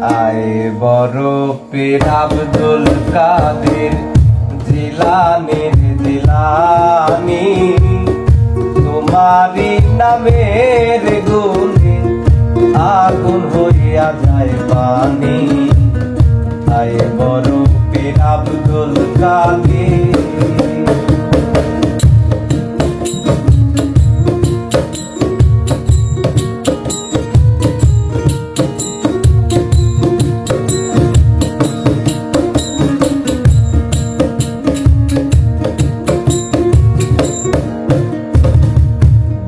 আয় বরফের আব্দুল কাদের জিলানীর জিলানী, তোমারি নামের গুণে আগুন হইয়া যায় পানি। আয় বরফের আব্দুল কাদের।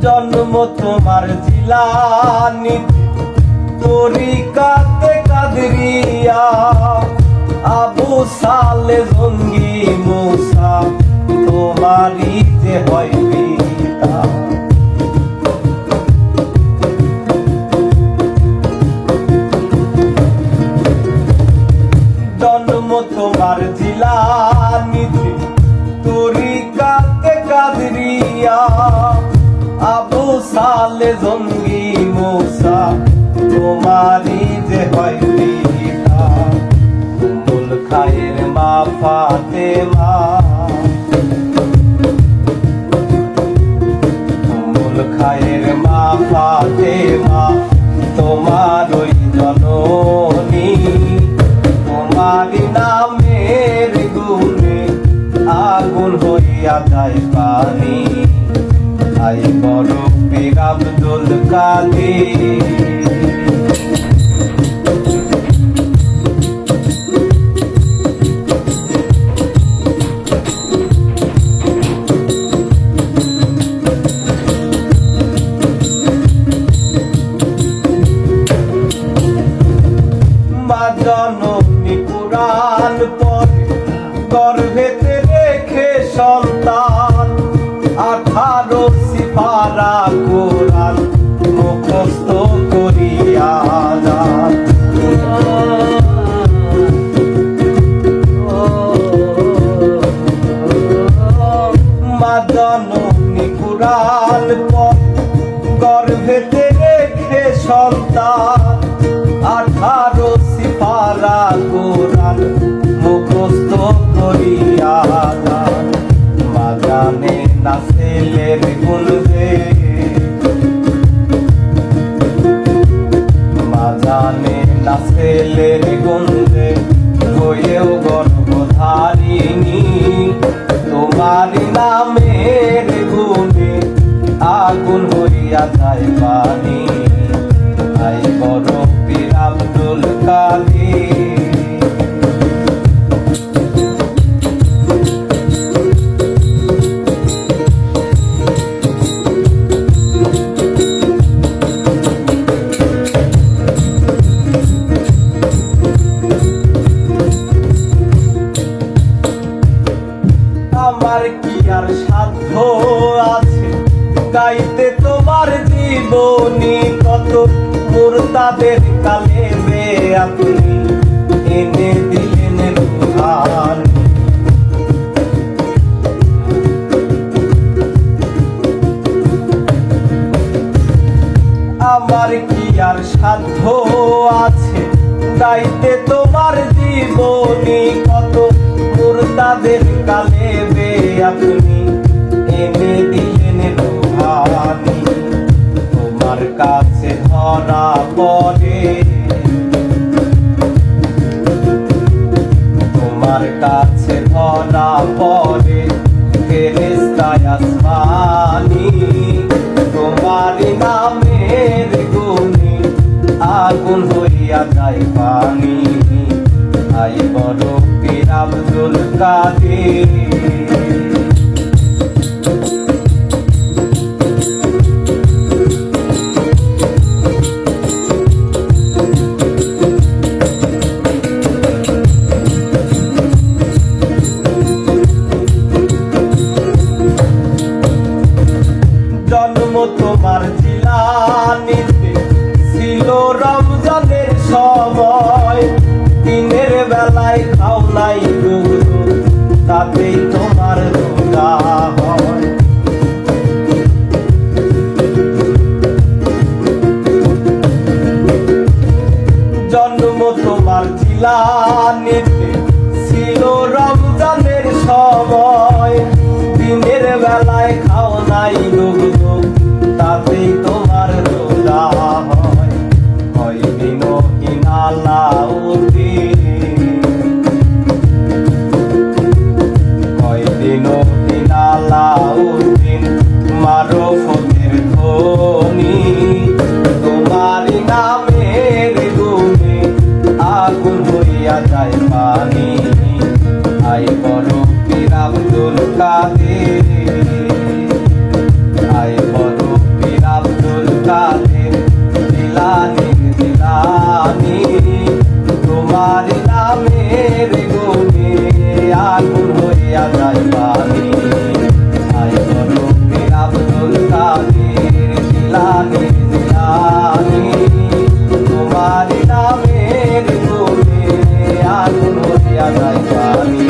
জন্ম তোমার জিলানী, তরিকাতে কাদরিয়া, আবু সালে জঙ্গি মুসা তোমারই যে হয় পিতা। জন্ম তোমার জিলানী, তরিকাতে কাদরিয়া, আবু সালে জঙ্গি মুসা তোমারি যে হয় পিতা। উম্মুল খায়ের মা ফাতেমা, উম্মুল খায়ের মা ফাতেমা তোমার ওই জননী, তোমারি নামের গুণে আগুন হইয়া যায় পানি। আয় বরফের আব্দুল কাদের। মা জননী কুরআন পড়ে গর্ভেতে রেখে সন্তান, 18 সিপারা কোরআন মুখস্থ করিয়া যান। মা জননী কুরআন পড়ে গর্ভেতে রেখে সন্তান, 18 সিপারা কোরআন মুখস্থ করিয়া যান। মা জানে না ছেলের গুণ রে, মা জানে না ছেলের গুণ রে, হয়েও গর্ভধারিণী, তোমারি নামের গুণে আগুন হইয়া যায় পানি। আয় বরফের আব্দুল কাদের। আমার কি আর সাধ্য আছে গাইতে তোমার জীবনী, কত মুরতাদের কালেমে আপনি এনে দিলেন রুহান। আমার কি আর সাধ্য আছে গাইতে তোমার জীবনী, কত মুরতাদের কালেমে আপনি এনে দিলেন রুহানি। তোমার কাছে ধরা পড়ে, তোমার কাছে ধরা পড়ে ফেরেশতা আসমানী, তোমারি নামের গুণে আগুন হইয়া যায় পানি। আয় বরফের আব্দুল কাদের। জন্ম তোমার জিলানীতে ছিল রমজানের সময়, দিনের বেলায় খাও নাই দুধ, তাতেই তোমার রোজা হয়। জন্ম তোমার জিলানিতে ছিল রমজানের সময়, দিনের বেলায় খাও নাই দুগ্ধ, তাতেই তোমার রোজা হয়। কয়দিন ইনালাউদ্দিন, কয়দিন ইনালাউদ্দিন মারফতের ধ্বনি, তোমারই নামের গুণে আগুন হইয়া যায় পানি। আই বড় পীর আব্দুল কাদের, আই বড় পীর আব্দুল কাদের জিলানী জিলানী, তোমারই নামের গুণে আগুন হইয়া যায় পানি। আই বড় পীর আব্দুল কাদের জিলানী জিলানী, তোমারই নামের গুণে আগুন হইয়া যায় পানি।